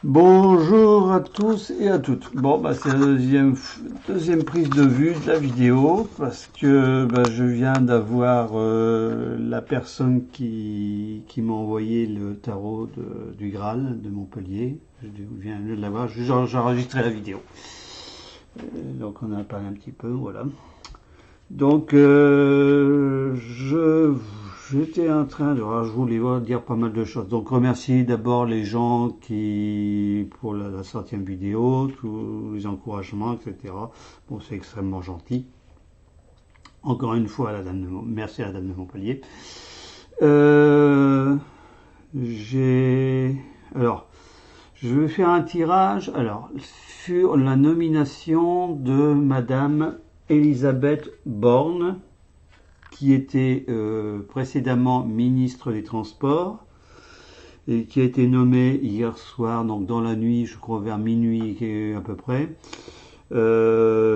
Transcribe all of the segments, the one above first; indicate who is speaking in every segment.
Speaker 1: Bonjour à tous et à toutes. Bon, c'est la deuxième prise de vue de la vidéo parce que je viens d'avoir la personne qui m'a envoyé le tarot du Graal de Montpellier. Je viens de l'avoir, j'ai enregistré la vidéo. Donc on en a parlé un petit peu, voilà. Donc j'étais en train de, je voulais dire pas mal de choses. Donc remercier d'abord les gens qui pour la centième vidéo, tous les encouragements, etc. Bon, c'est extrêmement gentil. Encore une fois, merci à la dame de Montpellier. Alors, je vais faire un tirage. Alors, sur la nomination de Madame Elisabeth Borne, qui était précédemment ministre des Transports et qui a été nommée hier soir, donc dans la nuit, je crois vers minuit à peu près,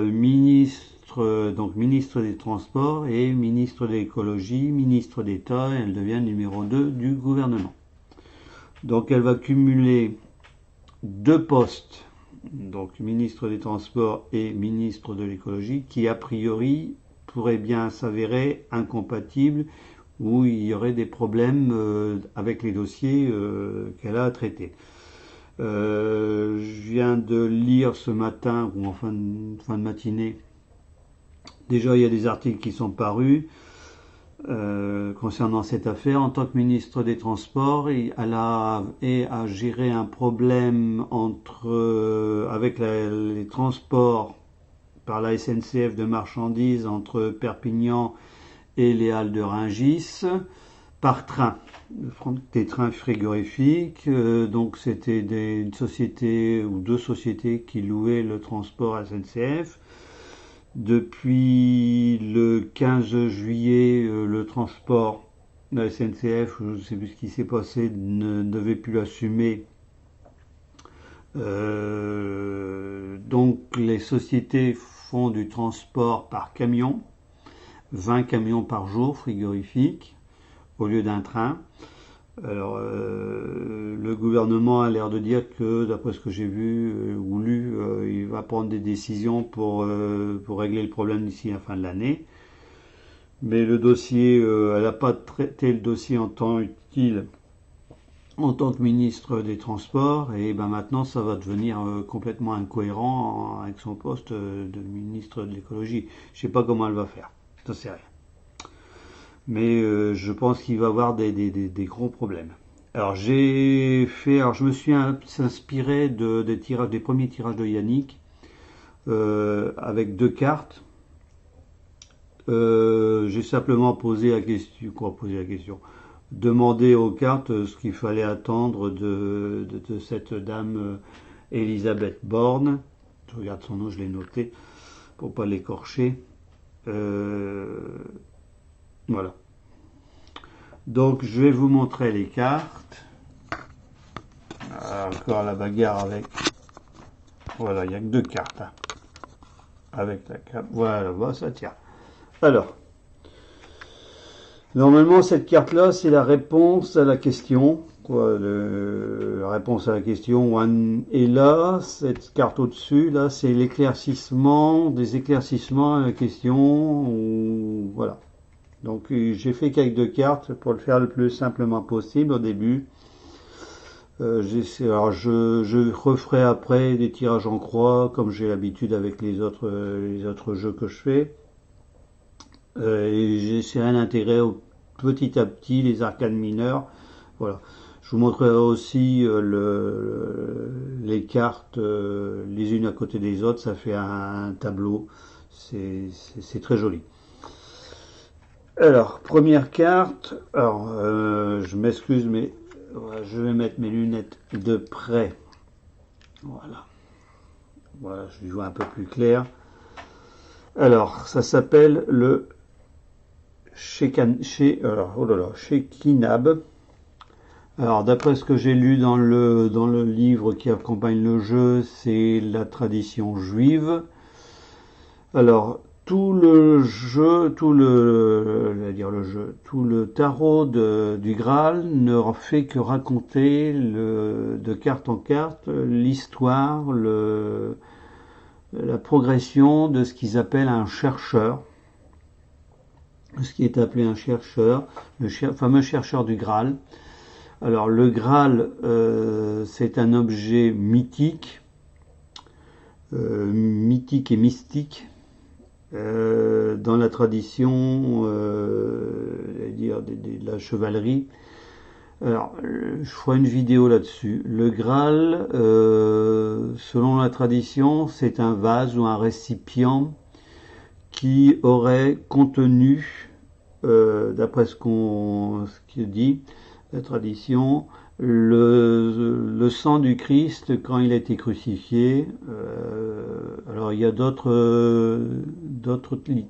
Speaker 1: ministre des Transports et ministre de l'Écologie, ministre d'État, et elle devient numéro 2 du gouvernement. Donc elle va cumuler deux postes, donc ministre des Transports et ministre de l'Écologie, qui a priori pourrait bien s'avérer incompatible, où il y aurait des problèmes avec les dossiers qu'elle a à traiter. Je viens de lire ce matin, ou en fin de matinée, déjà il y a des articles qui sont parus concernant cette affaire. En tant que ministre des Transports, elle a géré un problème avec les transports par la SNCF de marchandises entre Perpignan et les Halles de Rungis par train, des trains frigorifiques. Donc c'était une société ou deux sociétés qui louaient le transport SNCF. Depuis le 15 juillet, le transport de la SNCF, je ne sais plus ce qui s'est passé, ne devait plus l'assumer. Donc les sociétés font du transport par camion, 20 camions par jour frigorifiques au lieu d'un train. Alors le gouvernement a l'air de dire que, d'après ce que j'ai vu ou lu, il va prendre des décisions pour régler le problème d'ici la fin de l'année. Mais le dossier, elle n'a pas traité le dossier en temps utile en tant que ministre des Transports, et maintenant ça va devenir complètement incohérent avec son poste de ministre de l'Écologie. Je ne sais pas comment elle va faire, je ne sais rien. Mais je pense qu'il va y avoir des gros problèmes. Alors je me suis inspiré des premiers tirages de Yannick avec deux cartes. J'ai simplement posé la question, demander aux cartes ce qu'il fallait attendre de cette dame Elisabeth Borne. Je regarde son nom, je l'ai noté pour pas l'écorcher. Voilà. Donc je vais vous montrer les cartes. Encore la bagarre avec. Voilà, il n'y a que deux cartes. Avec la carte. Voilà, ça tient. Alors. Normalement, cette carte-là, c'est la réponse à la question. La réponse à la question. Et là, cette carte au-dessus, là, c'est des éclaircissements à la question. Voilà. Donc, j'ai fait qu'avec deux cartes pour le faire le plus simplement possible au début. Alors, je referai après des tirages en croix, comme j'ai l'habitude avec les autres jeux que je fais. Et j'essaierai d'intégrer petit à petit les arcanes mineures. Voilà. Je vous montrerai aussi les cartes les unes à côté des autres. Ça fait un tableau. C'est très joli. Alors, première carte. Alors, je m'excuse, mais je vais mettre mes lunettes de près. Voilà. Voilà, je lui vois un peu plus clair. Alors, ça s'appelle le Shekinab. Alors, d'après ce que j'ai lu dans le livre qui accompagne le jeu, c'est la tradition juive. Alors, tout le jeu, tout le tarot du Graal ne fait que raconter de carte en carte l'histoire, la progression de ce qu'ils appellent un chercheur, ce qui est appelé un chercheur, le fameux chercheur du Graal. Alors le Graal, c'est un objet mythique et mystique dans la tradition de la chevalerie. Alors, je ferai une vidéo là-dessus. Le Graal, selon la tradition, c'est un vase ou un récipient qui aurait contenu, d'après ce que dit la tradition, le sang du Christ quand il a été crucifié. Alors il y a d'autres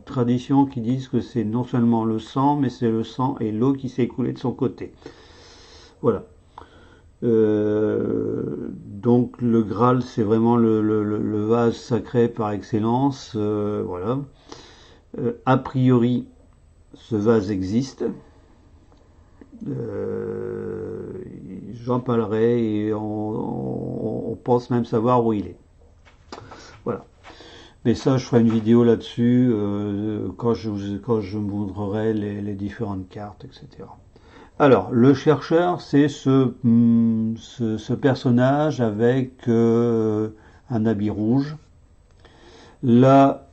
Speaker 1: traditions qui disent que c'est non seulement le sang, mais c'est le sang et l'eau qui s'est écoulée de son côté. Voilà. Donc le Graal, c'est vraiment le vase sacré par excellence. Voilà. A priori, ce vase existe. J'en parlerai et on pense même savoir où il est. Voilà. Mais ça, je ferai une vidéo là-dessus quand je vous montrerai les différentes cartes, etc. Alors, le chercheur, c'est ce personnage avec un habit rouge. Là,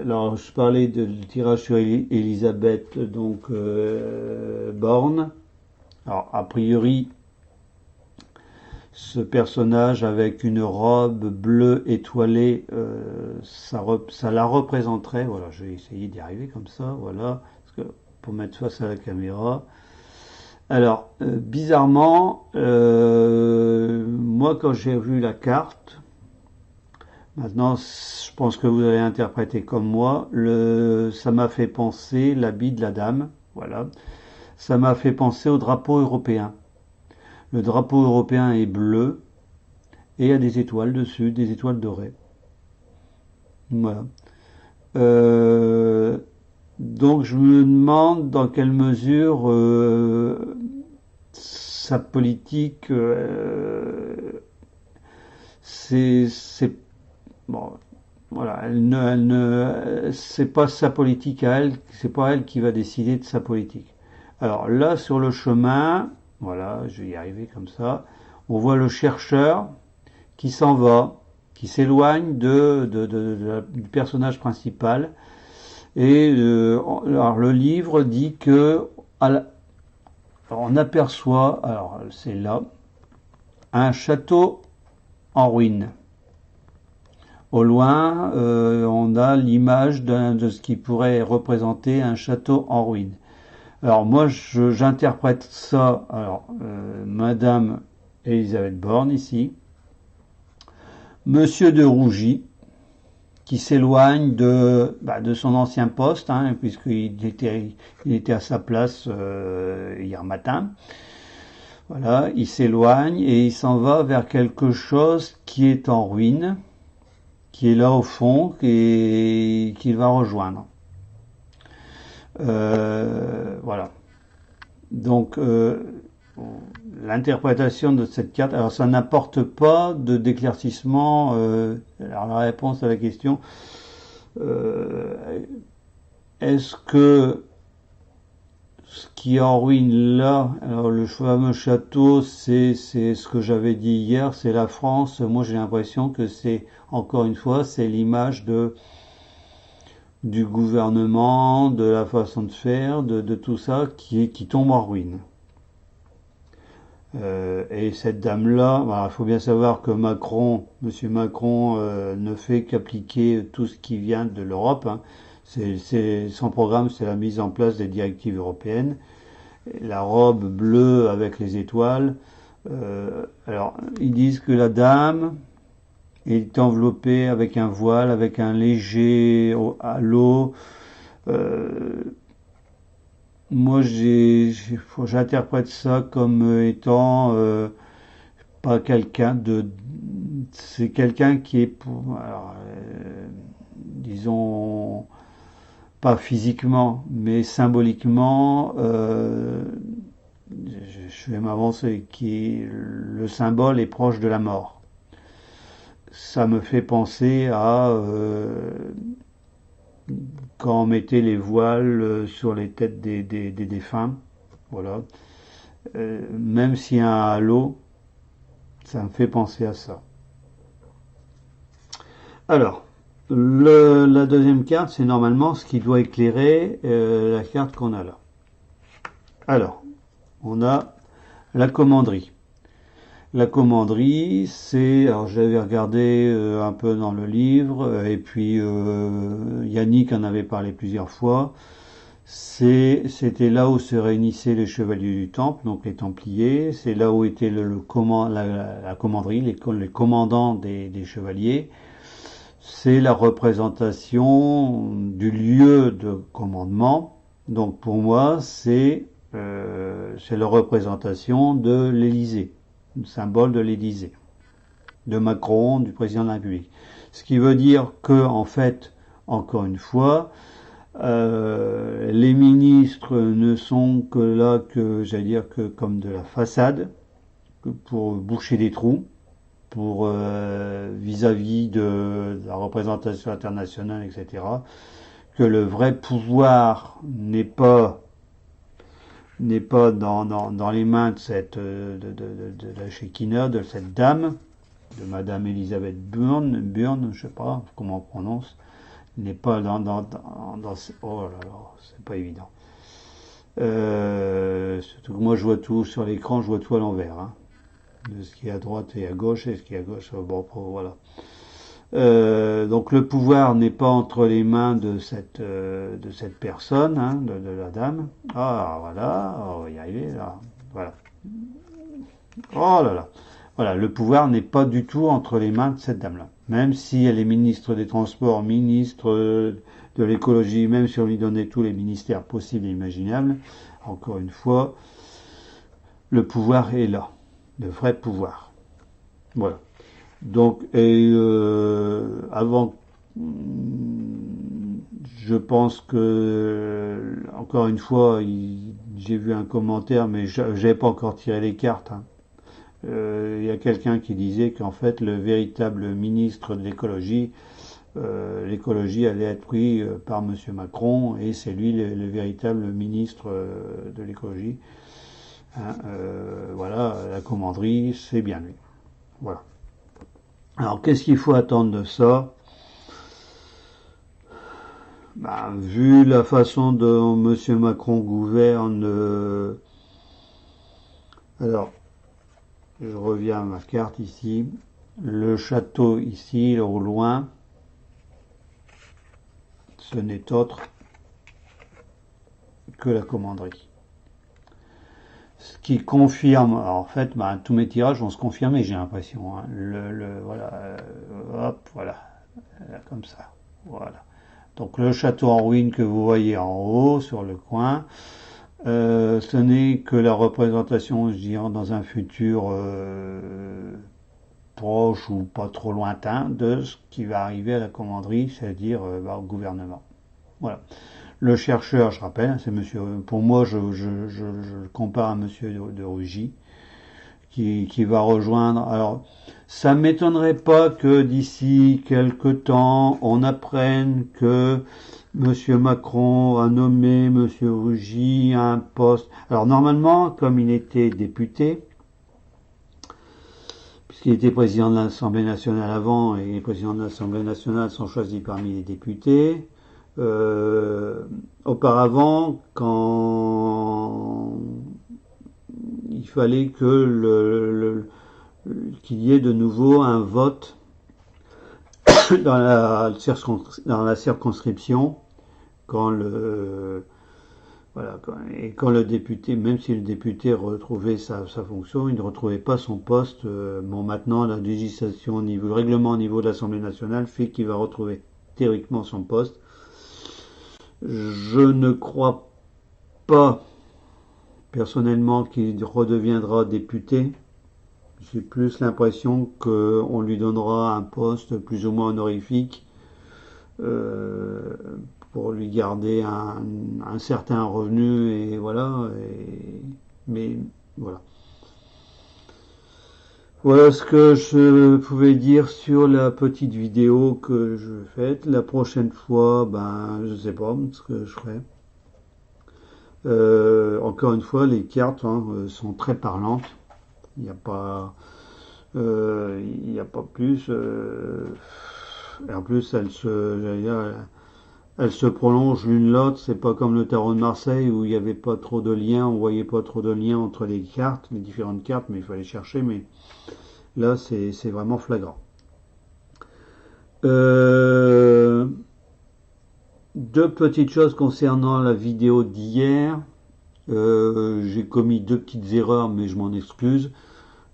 Speaker 1: alors, je parlais du tirage sur Elisabeth, donc Borne. Alors, a priori, ce personnage avec une robe bleue étoilée, ça la représenterait. Voilà, je vais essayer d'y arriver comme ça, voilà, parce que pour mettre face à la caméra. Alors, bizarrement, moi, quand j'ai vu la carte, maintenant, je pense que vous allez interpréter comme moi, ça m'a fait penser l'habit de la dame, voilà. Ça m'a fait penser au drapeau européen. Le drapeau européen est bleu et il y a des étoiles dessus, des étoiles dorées. Voilà. Donc je me demande dans quelle mesure sa politique, c'est bon, voilà, c'est pas sa politique à elle, c'est pas elle qui va décider de sa politique. Alors là, sur le chemin, voilà, je vais y arriver comme ça, on voit le chercheur qui s'en va, qui s'éloigne du personnage principal. Et alors le livre dit que on aperçoit, alors c'est là, un château en ruine. Au loin, on a l'image de ce qui pourrait représenter un château en ruine. Alors moi, j'interprète ça, alors Madame Elisabeth Borne ici, Monsieur de Rougy, qui s'éloigne de son ancien poste, hein, puisqu'il était à sa place hier matin. Voilà, il s'éloigne et il s'en va vers quelque chose qui est en ruine, qui est là au fond et qu'il va rejoindre. Voilà. Donc l'interprétation de cette carte, alors ça n'apporte pas d'éclaircissement. Alors la réponse à la question, est-ce que ce qui est en ruine là, alors le fameux château, c'est ce que j'avais dit hier, c'est la France. Moi j'ai l'impression que c'est, encore une fois, c'est l'image du gouvernement, de la façon de faire, de tout ça qui tombe en ruine. Et cette dame-là, il faut bien savoir que Monsieur Macron, ne fait qu'appliquer tout ce qui vient de l'Europe. Hein. Son programme, c'est la mise en place des directives européennes. La robe bleue avec les étoiles. Alors, ils disent que la dame est enveloppée avec un voile, avec un léger halo. Moi, j'interprète ça comme étant pas quelqu'un c'est quelqu'un qui est disons pas physiquement mais symboliquement je vais m'avancer, le symbole est proche de la mort. Ça me fait penser à quand on mettait les voiles sur les têtes des défunts, voilà. Même s'il y a un halo, ça me fait penser à ça. Alors, la deuxième carte, c'est normalement ce qui doit éclairer la carte qu'on a là. Alors, on a la commanderie. La commanderie, c'est, alors j'avais regardé un peu dans le livre, et puis Yannick en avait parlé plusieurs fois. C'était là où se réunissaient les chevaliers du temple, donc les templiers. C'est là où était la commanderie, les commandants des chevaliers. C'est la représentation du lieu de commandement. Donc pour moi, c'est la représentation de l'Élysée, le symbole de l'Élysée, de Macron, du président de la République. Ce qui veut dire que, en fait, encore une fois, les ministres ne sont que là j'allais dire, que comme de la façade, pour boucher des trous, pour vis-à-vis de la représentation internationale, etc. Que le vrai pouvoir n'est pas dans les mains de la Shekinah, de cette dame, de Madame Elisabeth Burn, je sais pas comment on prononce, n'est pas dans oh là là, c'est pas évident. Surtout que moi je vois tout sur l'écran, je vois tout à l'envers, hein, de ce qui est à droite et à gauche, et ce qui est à gauche, bon, voilà. Donc le pouvoir n'est pas entre les mains de cette personne, hein, de la dame. Ah voilà, on va y arriver là. Voilà. Oh là là. Voilà, le pouvoir n'est pas du tout entre les mains de cette dame-là. Même si elle est ministre des Transports, ministre de l'écologie, même si on lui donnait tous les ministères possibles et imaginables, encore une fois, le pouvoir est là, le vrai pouvoir. Voilà. Donc, avant, je pense que, encore une fois, j'ai vu un commentaire, mais j'avais pas encore tiré les cartes. Hein. Y a quelqu'un qui disait qu'en fait, le véritable ministre de l'écologie, l'écologie allait être pris par Monsieur Macron, et c'est lui le véritable ministre de l'écologie. Hein, voilà, la commanderie, c'est bien lui. Voilà. Alors, qu'est-ce qu'il faut attendre de ça? Vu la façon dont M. Macron gouverne, alors, je reviens à ma carte ici, le château ici, au loin, ce n'est autre que la commanderie. Ce qui confirme, alors en fait, tous mes tirages vont se confirmer, j'ai l'impression. Hein. Voilà, hop, voilà, comme ça, voilà. Donc le château en ruine que vous voyez en haut, sur le coin, ce n'est que la représentation, je dirais, dans un futur proche ou pas trop lointain, de ce qui va arriver à la commanderie, c'est-à-dire au gouvernement. Voilà. Le chercheur, je rappelle, c'est monsieur. Pour moi, je le compare à monsieur de Rugy, qui va rejoindre. Alors, ça m'étonnerait pas que d'ici quelque temps, on apprenne que monsieur Macron a nommé monsieur Rugy à un poste. Alors normalement, comme il était député, puisqu'il était président de l'Assemblée nationale avant, et les présidents de l'Assemblée nationale sont choisis parmi les députés. Auparavant, quand il fallait que qu'il y ait de nouveau un vote dans la circonscription, quand quand le député, même si le député retrouvait sa fonction, il ne retrouvait pas son poste. Maintenant, la législation le règlement au niveau de l'Assemblée nationale fait qu'il va retrouver théoriquement son poste. Je ne crois pas personnellement qu'il redeviendra député. J'ai plus l'impression qu'on lui donnera un poste plus ou moins honorifique euh, pour lui garder un certain revenu et voilà. Mais voilà. Voilà ce que je pouvais dire sur la petite vidéo que je fais. La prochaine fois, ben, je sais pas ce que je ferai. Encore une fois, les cartes sont très parlantes. Il n'y a pas, il n'y a pas plus. Et en plus, j'allais dire, elles se prolongent l'une l'autre. C'est pas comme le tarot de Marseille où il n'y avait pas trop de liens, on voyait pas trop de liens entre les cartes, les différentes cartes, mais il fallait chercher. Mais là, c'est vraiment flagrant. Euh, Deux petites choses concernant la vidéo d'hier. J'ai commis deux petites erreurs, mais je m'en excuse.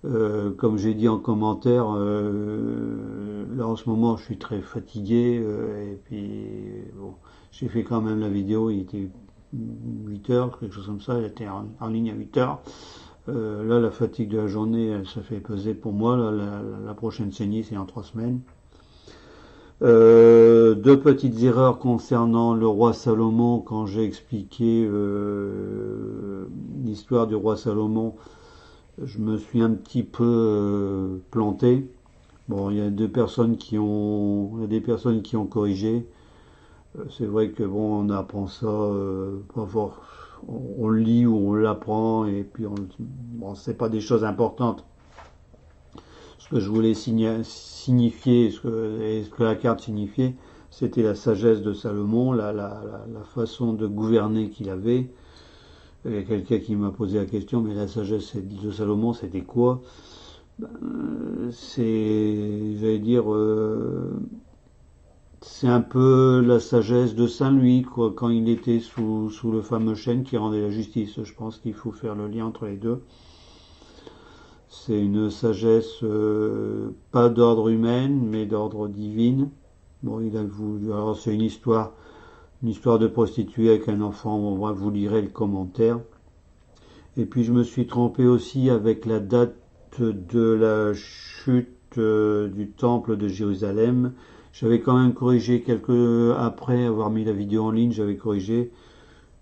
Speaker 1: Comme j'ai dit en commentaire, là en ce moment je suis très fatigué et puis bon, j'ai fait quand même la vidéo, il était 8 heures, quelque chose comme ça, elle était en ligne à 8 heures. Là la fatigue de la journée, elle se fait peser pour moi, là, la prochaine saignée c'est en 3 semaines. Deux petites erreurs concernant le roi Salomon quand j'ai expliqué l'histoire du roi Salomon. Je me suis un petit peu planté. Bon, il y a des personnes qui ont corrigé. C'est vrai que bon, on apprend ça, pas fort. On le lit ou on l'apprend et puis bon, c'est pas des choses importantes. Ce que je voulais signifier, ce que la carte signifiait, c'était la sagesse de Salomon, la façon de gouverner qu'il avait. Il y a quelqu'un qui m'a posé la question, mais la sagesse de Salomon, c'était quoi? J'allais dire, c'est un peu la sagesse de Saint Louis, quoi, quand il était sous le fameux chêne qui rendait la justice. Je pense qu'il faut faire le lien entre les deux. C'est une sagesse pas d'ordre humain, mais d'ordre divine. Bon, il a voulu. Alors c'est une histoire de prostituée avec un enfant. Bon, vous lirez le commentaire. Et puis je me suis trompé aussi avec la date de la chute du temple de Jérusalem. J'avais quand même corrigé après avoir mis la vidéo en ligne, j'avais corrigé.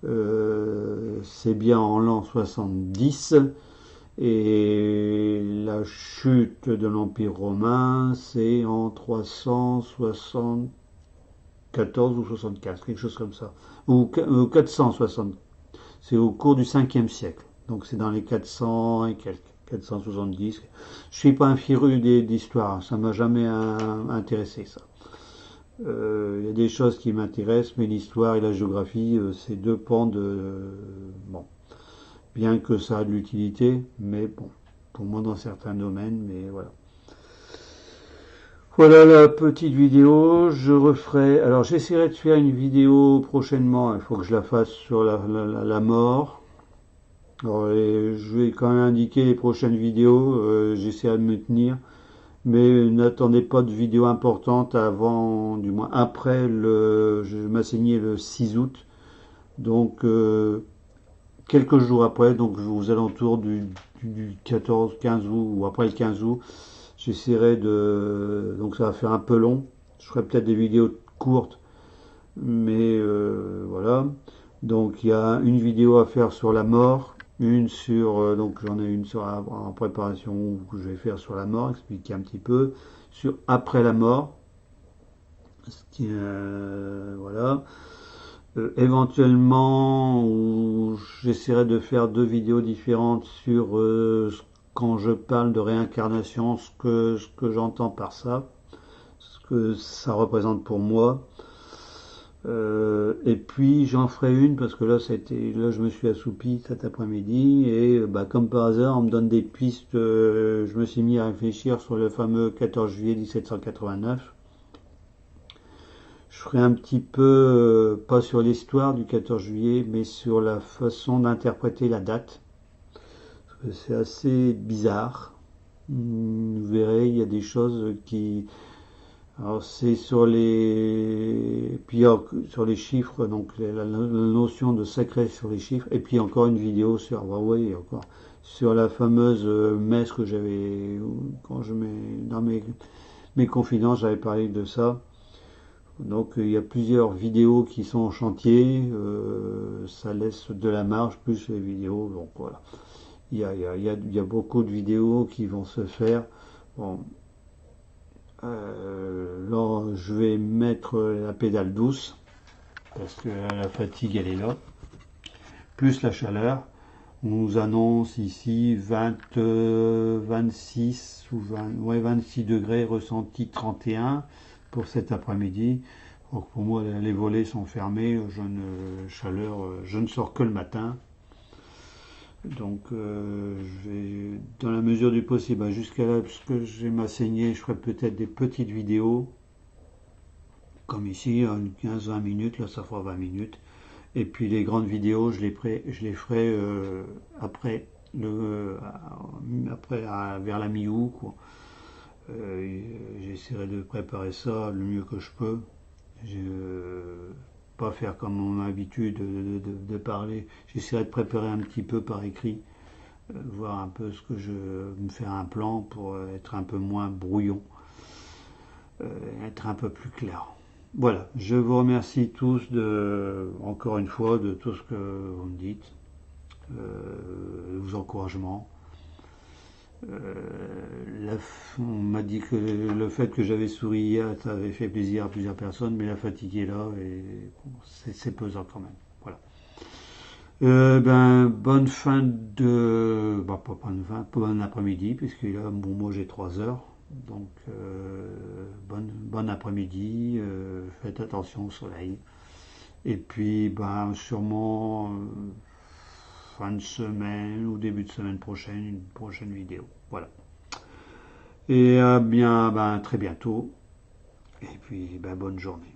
Speaker 1: C'est bien en l'an 70 et la chute de l'Empire romain c'est en 374 ou 75, quelque chose comme ça, ou 460. C'est au cours du 5e siècle. Donc c'est dans les 400 et quelques, 470. Je suis pas un féru d'histoire, ça m'a jamais intéressé ça. Il y a des choses qui m'intéressent, mais l'histoire et la géographie, c'est deux pans bon, bien que ça a de l'utilité, mais bon, pour moi dans certains domaines, mais voilà. Voilà la petite vidéo, je referai. Alors j'essaierai de faire une vidéo prochainement, il faut que je la fasse sur la mort. Alors, je vais quand même indiquer les prochaines vidéos, j'essaierai de me tenir, mais n'attendez pas de vidéo importante avant, du moins après je m'assigner le 6 août, donc quelques jours après, donc aux alentours du 14-15 août ou après le 15 août, j'essaierai donc ça va faire un peu long, je ferai peut-être des vidéos courtes, mais voilà. Donc il y a une vidéo à faire sur la mort, une sur donc j'en ai une en préparation que je vais faire sur la mort, expliquer un petit peu sur après la mort. Voilà. Éventuellement, j'essaierai de faire deux vidéos différentes sur quand je parle de réincarnation, ce que j'entends par ça, ce que ça représente pour moi. Et puis j'en ferai une parce que là je me suis assoupi cet après-midi et comme par hasard on me donne des pistes. Je me suis mis à réfléchir sur le fameux 14 juillet 1789. Je ferai un petit peu pas sur l'histoire du 14 juillet mais sur la façon d'interpréter la date parce que c'est assez bizarre. Vous verrez, il y a des choses qui Alors c'est sur les puis sur les chiffres, donc la notion de secret sur les chiffres, et puis encore une vidéo sur Huawei, et encore sur la fameuse messe que j'avais quand je mets dans mes confidences, j'avais parlé de ça. Donc il y a plusieurs vidéos qui sont en chantier, ça laisse de la marge plus les vidéos, donc voilà. Il y a beaucoup de vidéos qui vont se faire. Bon, là, je vais mettre la pédale douce parce que la fatigue elle est là, plus la chaleur. On nous annonce ici 20, 26 ou 20, ouais, 26 degrés, ressenti 31 pour cet après-midi. Donc pour moi, les volets sont fermés, je ne sors que le matin. Donc je vais, dans la mesure du possible, jusqu'à là, puisque j'ai ma saignée, je ferai peut-être des petites vidéos, comme ici, une 15-20 minutes, là ça fera 20 minutes. Et puis les grandes vidéos, je les ferai après, vers la mi-août, quoi. J'essaierai de préparer ça le mieux que je peux. Pas faire comme on a l'habitude de parler. J'essaierai de préparer un petit peu par écrit, voir un peu ce que me faire un plan pour être un peu moins brouillon, être un peu plus clair. Voilà, je vous remercie tous encore une fois de tout ce que vous me dites, vos encouragements. On m'a dit que le fait que j'avais souri hier, ça avait fait plaisir à plusieurs personnes, mais la fatigue est là et bon, c'est pesant quand même. Voilà. Bonne fin de. Bah, pas bonne fin, pas bon après-midi, puisque là, bon, moi j'ai 3 heures. Donc, bon après-midi, faites attention au soleil. Et puis, ben, sûrement fin de semaine ou début de semaine prochaine, une prochaine vidéo. Voilà. Et bien, ben, très bientôt. Et puis, ben, bonne journée.